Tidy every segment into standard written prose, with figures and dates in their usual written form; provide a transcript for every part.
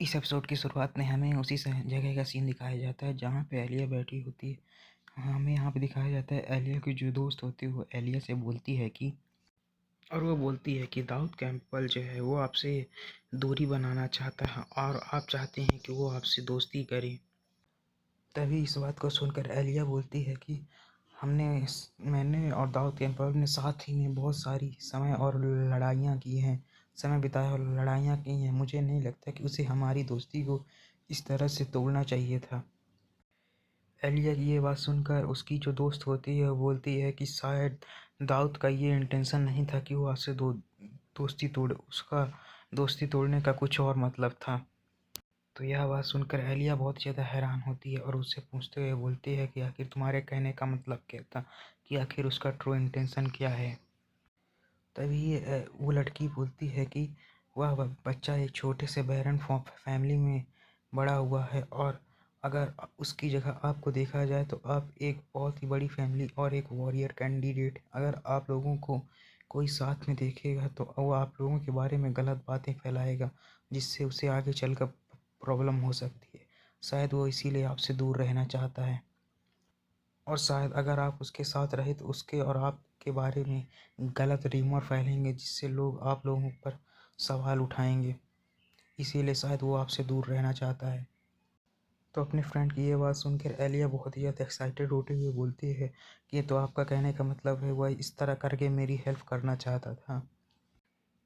इस एपिसोड की शुरुआत में हमें उसी जगह का सीन दिखाया जाता है जहाँ पे एलिया बैठी होती है। हमें यहाँ पे दिखाया जाता है एलिया की जो दोस्त होती है वो एलिया से बोलती है कि दाऊद कैंपबेल जो है वो आपसे दूरी बनाना चाहता है और आप चाहते हैं कि वो आपसे दोस्ती करे। तभी इस बात को सुनकर एलिया बोलती है कि मैंने और दाऊद कैंपबेल ने साथ ही में बहुत सारी समय और लड़ाइयाँ की हैं, समय बिताया और लड़ाइयाँ की हैं। मुझे नहीं लगता कि उसे हमारी दोस्ती को इस तरह से तोड़ना चाहिए था। एलिया की ये बात सुनकर उसकी जो दोस्त होती है वो बोलती है कि शायद दाऊद का ये इंटेंशन नहीं था कि वो आपसे दोस्ती तोड़े, उसका दोस्ती तोड़ने का कुछ और मतलब था। तो यह बात सुनकर एलिया बहुत ज़्यादा हैरान होती है और उससे पूछते हुए बोलती है कि आखिर तुम्हारे कहने का मतलब क्या था, कि आखिर उसका ट्रू इंटेंशन क्या है। तभी वो लड़की बोलती है कि वह बच्चा एक छोटे से बैरन फैमिली में बड़ा हुआ है और अगर उसकी जगह आपको देखा जाए तो आप एक बहुत ही बड़ी फैमिली और एक वॉरियर कैंडिडेट, अगर आप लोगों को कोई साथ में देखेगा तो वो आप लोगों के बारे में गलत बातें फैलाएगा, जिससे उसे आगे चलकर प्रॉब्लम हो सकती है। शायद वो इसीलिए आपसे दूर रहना चाहता है और शायद अगर आप उसके साथ रहे तो उसके और आपके बारे में गलत र्यूमर फैलेंगे, जिससे लोग आप लोगों पर सवाल उठाएंगे। इसीलिए शायद वो आपसे दूर रहना चाहता है। तो अपने फ्रेंड की ये बात सुनकर एलिया बहुत ही ज़्यादा एक्साइटेड होते हुए बोलती है कि तो आपका कहने का मतलब है वह इस तरह करके मेरी हेल्प करना चाहता था।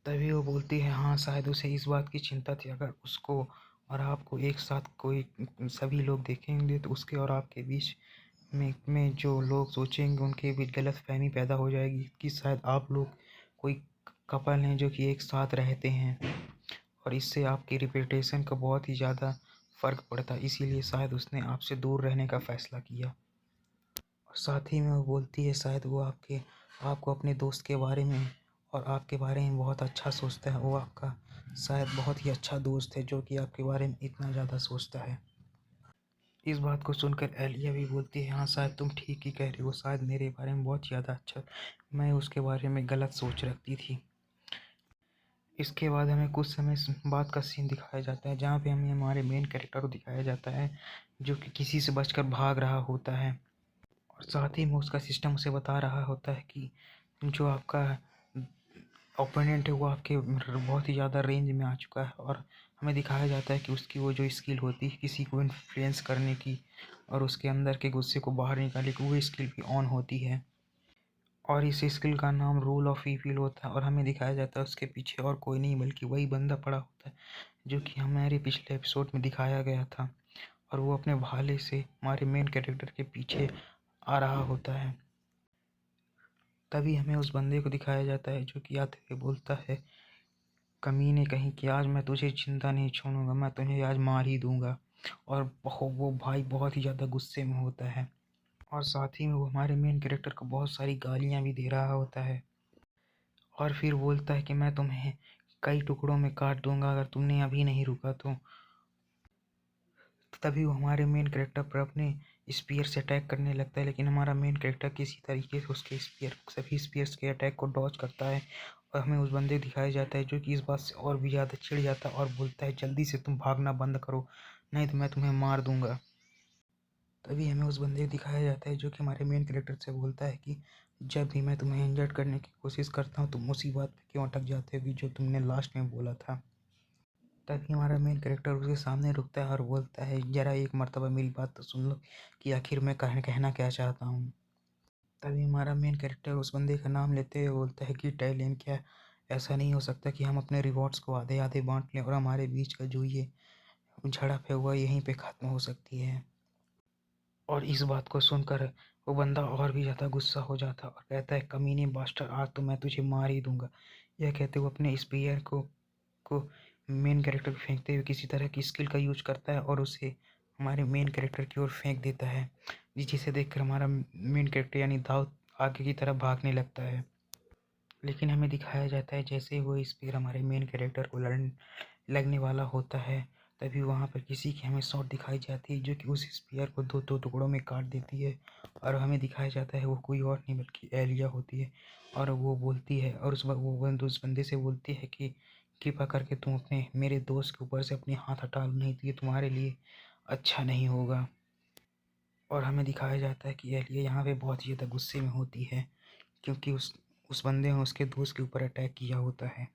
तभी वो बोलती है हाँ, शायद उसे इस बात की चिंता थी अगर उसको और आपको एक साथ कोई सभी लोग देखेंगे तो उसके और आपके बीच में जो लोग सोचेंगे उनके बीच गलतफहमी पैदा हो जाएगी कि शायद आप लोग कोई कपल हैं जो कि एक साथ रहते हैं, और इससे आपकी रिपुटेशन का बहुत ही ज़्यादा फ़र्क पड़ता है। इसीलिए शायद उसने आपसे दूर रहने का फ़ैसला किया। और साथ ही में वो बोलती है शायद वो आपको अपने दोस्त के बारे में और आपके बारे में बहुत अच्छा सोचता है। वो आपका शायद बहुत ही अच्छा दोस्त है जो कि आपके बारे में इतना ज़्यादा सोचता है। इस बात को सुनकर एलिया भी बोलती है हाँ, शायद तुम ठीक ही कह रही हो, शायद मेरे बारे में बहुत ज़्यादा अच्छा, मैं उसके बारे में गलत सोच रखती थी। इसके बाद हमें कुछ समय बाद का सीन दिखाया जाता है जहाँ पे हमें हमारे मेन कैरेक्टर को दिखाया जाता है जो कि किसी से बचकर भाग रहा होता है और साथ ही में उसका सिस्टम उसे बता रहा होता है कि जो आपका ओपोनेंट है वो आपके बहुत ही ज़्यादा रेंज में आ चुका है। और हमें दिखाया जाता है कि उसकी वो जो स्किल होती है किसी को इन्फ्लुएंस करने की और उसके अंदर के गुस्से को बाहर निकालने की, वो स्किल भी ऑन होती है और इस स्किल का नाम रूल ऑफ ईविल होता है। और हमें दिखाया जाता है उसके पीछे और कोई नहीं बल्कि वही बंदा पड़ा होता है जो कि हमारे पिछले एपिसोड में दिखाया गया था, और वो अपने भाले से हमारे मेन कैरेक्टर के पीछे आ रहा होता है। तभी हमें उस बंदे को दिखाया जाता है जो कि आते हुए बोलता है कमीने कहीं कि आज मैं तुझे जिंदा नहीं छोड़ूंगा, मैं तुझे आज मार ही दूंगा। और वो भाई बहुत ही ज़्यादा गुस्से में होता है और साथ ही में वो हमारे मेन कैरेक्टर को बहुत सारी गालियाँ भी दे रहा होता है और फिर बोलता है कि मैं तुम्हें कई टुकड़ों में काट दूंगा अगर तुमने अभी नहीं रुका तो। तभी वो हमारे मेन कैरेक्टर पर अपने स्पीयर से अटैक करने लगता है, लेकिन हमारा मेन कैरेक्टर किसी तरीके से उसके सभी स्पीयर्स के अटैक को डॉज करता है। और हमें उस बंदे दिखाया जाता है जो कि इस बात से और भी ज़्यादा चिढ़ जाता है और बोलता है जल्दी से तुम भागना बंद करो, नहीं तो मैं तुम्हें मार दूंगा। तभी हमें उस बंदे को दिखाया जाता है जो कि हमारे मेन कैरेक्टर से बोलता है कि जब भी मैं तुम्हें इंजर्ड करने की कोशिश करता हूँ तुम उसी बात पे क्यों अटक जाते हो कि जो तुमने लास्ट में बोला था। तभी हमारा मेन कैरेक्टर उसके सामने रुकता है और बोलता है ज़रा एक मर्तबा मेरी बात तो सुन लो कि आखिर मैं कहना क्या चाहता हूँ। तभी हमारा मेन कैरेक्टर उस बंदे का नाम लेते हुए बोलता है कि टाइलेन, क्या ऐसा नहीं हो सकता कि हम अपने रिवॉर्ड्स को आधे आधे बांट लें और हमारे बीच का जो ये झड़प है वह यहीं पे ख़त्म हो सकती है। और इस बात को सुनकर वो बंदा और भी ज़्यादा गुस्सा हो जाता है और कहता है कमीने बास्टर, आज तो मैं तुझे मार ही दूंगा। यह कहते हुए अपने स्पीयर को मेन कैरेक्टर को फेंकते हुए किसी तरह की स्किल का यूज करता है और उसे हमारे मेन कैरेक्टर की ओर फेंक देता है, जिसे देखकर हमारा मेन कैरेक्टर यानी दाऊद आगे की तरफ भागने लगता है। लेकिन हमें दिखाया जाता है जैसे ही वो स्पीयर हमारे मेन कैरेक्टर को लगने वाला होता है तभी वहाँ पर किसी की हमें शॉट दिखाई जाती है जो कि उस स्पीयर को दो दो टुकड़ों में काट देती है। और हमें दिखाया जाता है वो कोई और नहीं बल्कि एलिया होती है और वो बोलती है और उस बंदे से बोलती है कि कृपा करके तुम अपने मेरे दोस्त के ऊपर से अपने हाथ हटा लो, नहीं तो ये तुम्हारे लिए अच्छा नहीं होगा। और हमें दिखाया जाता है कि एलिया यहाँ पे बहुत ही ज़्यादा गुस्से में होती है, क्योंकि उस बंदे ने उसके दोस्त के ऊपर अटैक किया होता है।